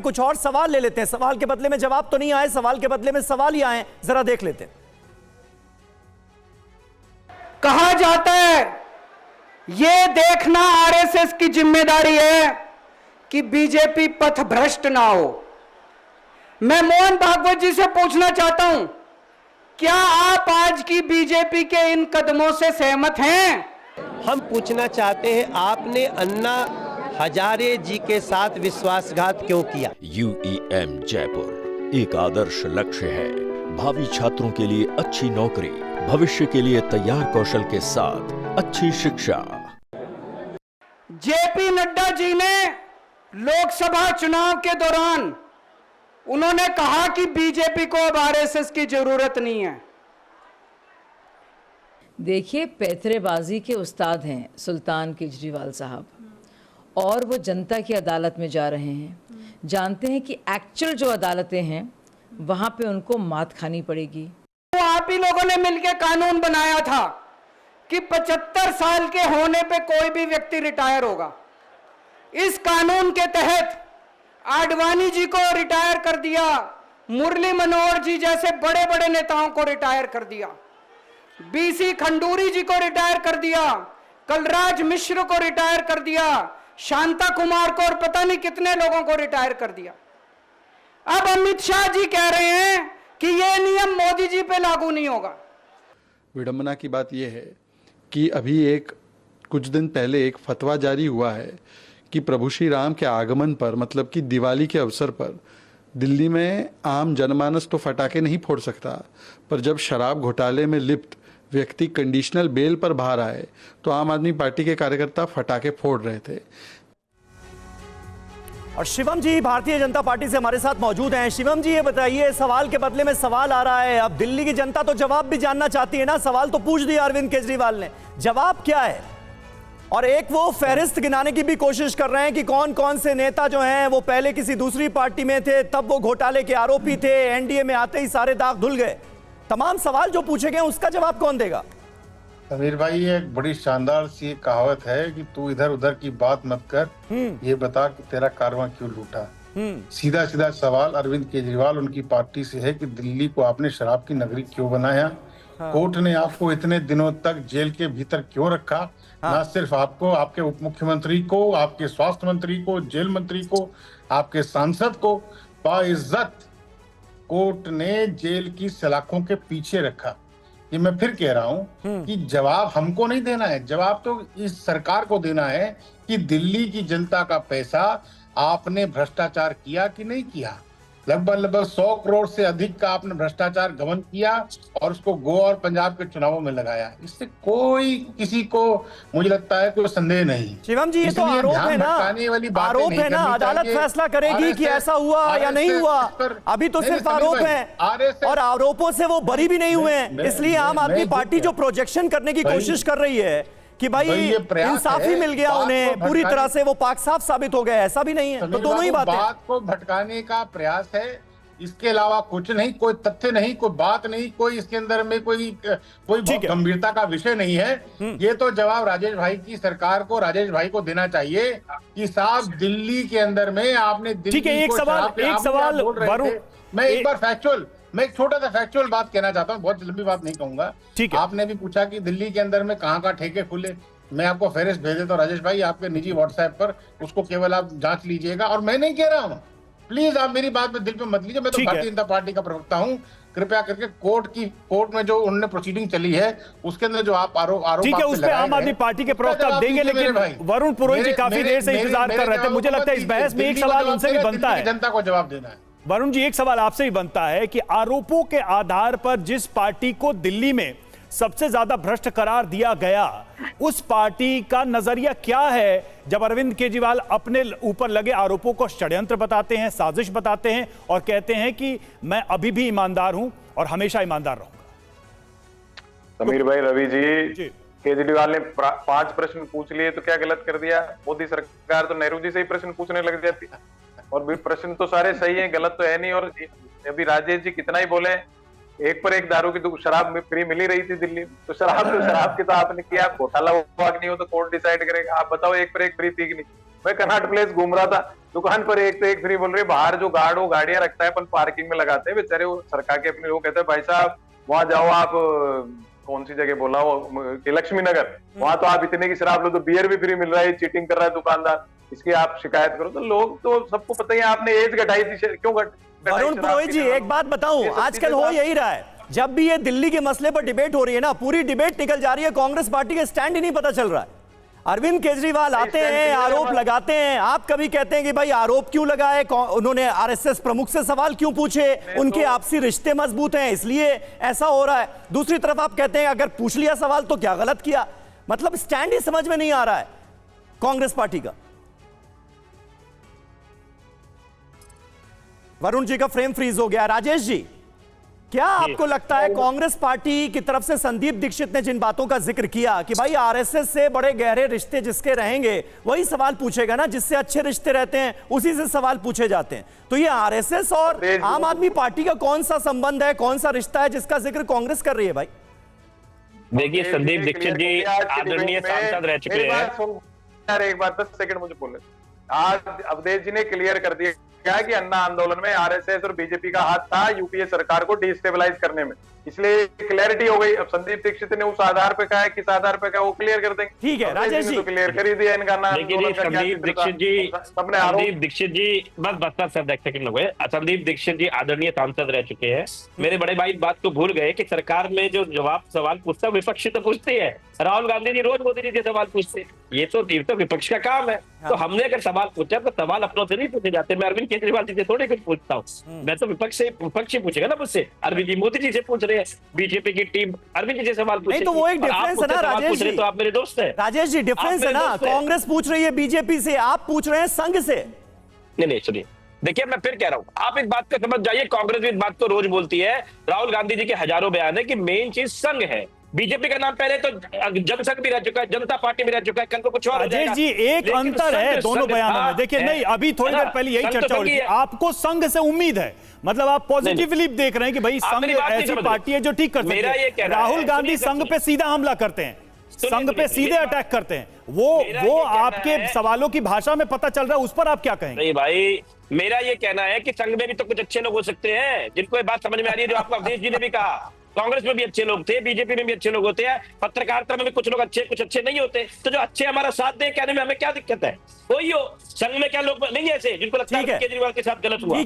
कुछ और सवाल ले लेते हैं। सवाल के बदले में जवाब तो नहीं आए, सवाल के बदले में सवाल ही आए, जरा देख लेते हैं। कहा जाता है ये देखना आरएसएस की जिम्मेदारी है कि बीजेपी पथ भ्रष्ट ना हो। मैं मोहन भागवत जी से पूछना चाहता हूं, क्या आप आज की बीजेपी के इन कदमों से सहमत हैं? हम पूछना चाहते हैं, आपने अन्ना हजारे जी के साथ विश्वासघात क्यों किया? UEM जयपुर एक आदर्श लक्ष्य है। भावी छात्रों के लिए अच्छी नौकरी, भविष्य के लिए तैयार कौशल के साथ अच्छी शिक्षा। जेपी नड्डा जी ने लोकसभा चुनाव के दौरान उन्होंने कहा कि बीजेपी को अब आरएसएस की जरूरत नहीं है। देखिए, पैतरेबाजी के उस्ताद हैं सुल्तान केजरीवाल साहब, और वो जनता की अदालत में जा रहे हैं। जानते हैं कि एक्चुअल जो अदालतें हैं वहां पे उनको मात खानी पड़ेगी। तो आप ही लोगों ने मिलकर कानून बनाया था कि 75 साल के होने पे कोई भी व्यक्ति रिटायर होगा। इस कानून के तहत आडवाणी जी को रिटायर कर दिया, मुरली मनोहर जी जैसे बड़े बड़े नेताओं को रिटायर कर दिया, बीसी खंडूरी जी को रिटायर कर दिया, कलराज मिश्र को रिटायर कर दिया, शांता कुमार को और पता नहीं कितने लोगों को रिटायर कर दिया। अब अमित शाह जी कह रहे हैं कि यह नियम मोदी जी पे लागू नहीं होगा। विडंबना की बात यह है कि अभी कुछ दिन पहले एक फतवा जारी हुआ है कि प्रभु श्री राम के आगमन पर, मतलब कि दिवाली के अवसर पर, दिल्ली में आम जनमानस तो फटाके नहीं फोड़ सकता, पर जब शराब घोटाले में लिप्त व्यक्ति कंडीशनल बेल पर बाहर आए तो आम आदमी पार्टी के कार्यकर्ता फटाके फोड़ रहे थे। और शिवम जी भारतीय जनता पार्टी से हमारे साथ मौजूद हैं। शिवम जी, ये बताइए, सवाल के बदले में सवाल आ रहा है। अब दिल्ली की जनता तो जवाब भी जानना चाहती है ना। सवाल तो पूछ दिया अरविंद केजरीवाल ने, जवाब क्या है? और एक वो फहरिस्त गिनाने की भी कोशिश कर रहे हैं कि कौन कौन से नेता जो हैं वो पहले किसी दूसरी पार्टी में थे, तब वो घोटाले के आरोपी थे, एनडीए में आते ही सारे दाग धुल गए। तमाम सवाल जो पूछे गए उसका जवाब कौन देगा? समीर भाई, ये एक बड़ी शानदार सी एक कहावत है कि तू इधर उधर की बात मत कर, ये बता कि तेरा कारवां क्यों लूटा। सीधा सीधा सवाल अरविंद केजरीवाल उनकी पार्टी से है कि दिल्ली को आपने शराब की नगरी क्यों बनाया? कोर्ट ने आपको इतने दिनों तक जेल के भीतर क्यों रखा? ना सिर्फ आपको, आपके उप मुख्यमंत्री को, आपके स्वास्थ्य मंत्री को, जेल मंत्री को, आपके सांसद को बाइज्जत कोर्ट ने जेल की सलाखों के पीछे रखा। ये मैं फिर कह रहा हूं कि जवाब हमको नहीं देना है, जवाब तो इस सरकार को देना है कि दिल्ली की जनता का पैसा आपने भ्रष्टाचार किया कि नहीं किया। लगभग 100 करोड़ से अधिक का आपने भ्रष्टाचार गबन किया और उसको गोवा और पंजाब के चुनावों में लगाया। इससे कोई किसी को, मुझे लगता है, कोई संदेह नहीं। शिवम जी, ये तो आरोप है ना, आरोप है ना, अदालत फैसला करेगी कि ऐसा हुआ या नहीं हुआ। अभी तो सिर्फ आरोप है और आरोपों से वो बरी भी नहीं हुए हैं। इसलिए आम आदमी पार्टी जो प्रोजेक्शन करने की कोशिश कर रही है कि भाई इंसाफी मिल गया उन्हें, पूरी तरह से वो पाक साफ साबित हो गए, ऐसा भी नहीं है। तो दोनों ही बात को भटकाने का प्रयास है, इसके अलावा कुछ नहीं, कोई तथ्य नहीं, कोई बात नहीं, कोई इसके अंदर में कोई गंभीरता का विषय नहीं है। ये तो जवाब राजेश भाई की सरकार को, राजेश भाई को देना चाहिए कि साहब दिल्ली के अंदर में आपने दिल्ली को एक सवाल वरुण, मैं एक छोटा सा फैक्चुअल बात कहना चाहता हूँ, बहुत लंबी बात नहीं कहूंगा। आपने भी पूछा कि दिल्ली के अंदर में कहाँ ठेके खुले, मैं आपको फेहरिस्त भेज देता हूँ राजेश भाई, आपके निजी व्हाट्सएप पर, उसको केवल आप जांच लीजिएगा। और मैं नहीं कह रहा हूँ, प्लीज आप मेरी बात में दिल पे मत लीजिए, मैं तो भारतीय जनता पार्टी का प्रवक्ता हूँ। कृपया करके कोर्ट में जो उन्होंने प्रोसीडिंग चली है उसके अंदर जो आरोप उस पे आम आदमी पार्टी के प्रवक्ता देंगे, लेकिन वरुण पुरोहित जी काफी देर से इंतजार कर रहे थे। मुझे लगता है इस बहस में एक सवाल उनसे भी बनता है, जनता को जवाब देना है। वरुण जी, एक सवाल आपसे भी बनता है कि आरोपों के आधार पर जिस पार्टी को दिल्ली में सबसे ज्यादा भ्रष्ट करार दिया गया, उस पार्टी का नजरिया क्या है जब अरविंद केजरीवाल अपने ऊपर लगे आरोपों को षड्यंत्र बताते हैं, साजिश बताते हैं और कहते हैं कि मैं अभी भी ईमानदार हूं और हमेशा ईमानदार रहूंगा? समीर भाई, रवि जी, केजरीवाल ने 5 प्रश्न पूछ लिए तो क्या गलत कर दिया? मोदी सरकार तो नेहरू जी से ही प्रश्न पूछने लग जाती, और भी प्रश्न तो सारे सही हैं, गलत तो है नहीं। और अभी राजेश जी कितना ही बोले, एक पर एक दारू की शराब में फ्री मिली रही थी दिल्ली में, तो शराब की तो आपने किया, घोटाला हुआ कि नहीं हो तो कोर्ट डिसाइड करेगा। आप बताओ, एक पर एक फ्री थी कि नहीं? मैं कनॉट प्लेस घूम रहा था, दुकान पर एक तो एक फ्री बोल रहे, बाहर जो गार्ड वो गाड़ियां रखता है अपन पार्किंग में लगाते हैं बेचारे, वो सरकार के अपने लोग कहते हैं भाई साहब वहां जाओ आप, कौन सी जगह बोला वो कि लक्ष्मी नगर, वहां तो आप इतने की शराब लो तो बियर भी फ्री मिल रहा है, चीटिंग कर रहा है दुकानदार, इसकी आप शिकायत करो। तो लोग तो सबको पता ही है, आपने एज घटाई थी, क्यों वरुण पुरोहित जी एक बात बताऊं, आजकल हो यही रहा है, जब भी ये दिल्ली के मसले पर डिबेट हो रही है ना, पूरी डिबेट निकल जा रही है, कांग्रेस पार्टी का स्टैंड ही नहीं पता चल रहा है। अरविंद केजरीवाल आते हैं, आरोप लगाते हैं, आप कभी कहते हैं कि भाई आरोप क्यों लगाए, उन्होंने आरएसएस प्रमुख से सवाल क्यों पूछे, उनके आपसी रिश्ते मजबूत हैं इसलिए ऐसा हो रहा है। दूसरी तरफ आप कहते हैं अगर पूछ लिया सवाल तो क्या गलत किया, मतलब स्टैंड ही समझ में नहीं आ रहा है कांग्रेस पार्टी का। वरुण जी का फ्रेम फ्रीज हो गया। राजेश जी, क्या आपको लगता है कांग्रेस पार्टी की तरफ से संदीप दीक्षित ने जिन बातों का जिक्र किया कि भाई आरएसएस से बड़े गहरे रिश्ते जिसके रहेंगे वही सवाल पूछेगा ना, जिससे अच्छे रिश्ते रहते हैं उसी से सवाल पूछे जाते हैं, तो ये आरएसएस और आम आदमी पार्टी का कौन सा संबंध है, कौन सा रिश्ता है जिसका जिक्र कांग्रेस कर रही है? भाई देखिए, संदीप दीक्षित जी आदरणीय सांसद रह चुके हैं। यार एक बार 10 सेकंड मुझे बोलने, आज अवधेश जी ने क्लियर कर दिया क्या कि अन्ना आंदोलन में आरएसएस और बीजेपी का हाथ था यूपीए सरकार को डिस्टेबलाइज करने में, इसलिए क्लैरिटी हो गई। अब संदीप दीक्षित ने उस आधार पे कहा है, किस आधार पे कहा वो क्लियर कर देंगे। ठीक है राजेश जी, तो क्लियर कर ही दिया इनका नाम। देखिए संदीप दीक्षित जी बस सब देख सेकंड लोग, संदीप दीक्षित जी आदरणीय सांसद रह चुके हैं। मेरे बड़े भाई बात को भूल गए कि सरकार में जो सवाल पूछता है विपक्ष तो पूछते हैं, राहुल गांधी जी रोज मोदी जी से सवाल पूछते हैं, ये तो विपक्ष का काम है। तो हमने अगर सवाल पूछा तो सवाल अपनों से नहीं पूछे जाते, मैं अरविंद केजरीवाल जी से थोड़ी कुछ पूछता हूँ, मैं तो विपक्ष ही पूछेगा ना मुझसे। अरविंद जी मोदी जी से पूछ रहे हैं, बीजेपी की टीम अरविंद जी से सवाल पूछ रही है, तो वो एक डिफरेंस है ना राजेश जी, तो आप मेरे दोस्त हैं। राजेश जी डिफरेंस है ना, कांग्रेस पूछ रही है बीजेपी से, आप पूछ रहे हैं संघ से। नहीं सुनिए, देखिए मैं फिर कह रहा हूं, आप इस बात को समझ जाइए, कांग्रेस भी इस बात को रोज बोलती है, राहुल गांधी जी के हजारों बयान है कि मेन चीज संघ है। बीजेपी का नाम पहले तो जनसंघ भी रह चुका है, जनता पार्टी भी रह चुका है, कल को कुछ और हो जाएगा। राजेश जी एक अंतर है दोनों बयानों में, देखिए नहीं अभी थोड़ी देर पहले यही चर्चा हो रही थी, आपको संघ से उम्मीद है, मतलब आप पॉजिटिवली देख रहे हैं कि भाई संघ ऐसी पार्टी है जो ठीक कर सकती है। राहुल गांधी संघ पे सीधा हमला करते हैं, संघ पे सीधे अटैक करते हैं, वो आपके सवालों की भाषा में पता चल रहा है, उस पर आप क्या कहेंगे? नहीं भाई, मेरा ये कहना है कि संघ में भी तो कुछ अच्छे लोग हो सकते हैं जिनको ये बात समझ में आ रही है, जो आपको अवधेश जी ने भी कहा। कांग्रेस में भी अच्छे लोग थे, बीजेपी में भी अच्छे लोग होते हैं, पत्रकारिता में भी कुछ लोग अच्छे कुछ अच्छे नहीं होते, तो जो अच्छे हमारा साथ दे कहने में हमें क्या दिक्कत है? वही हो, संघ में क्या लोग नहीं ऐसे जिनको लगता है केजरीवाल के साथ गलत हुआ?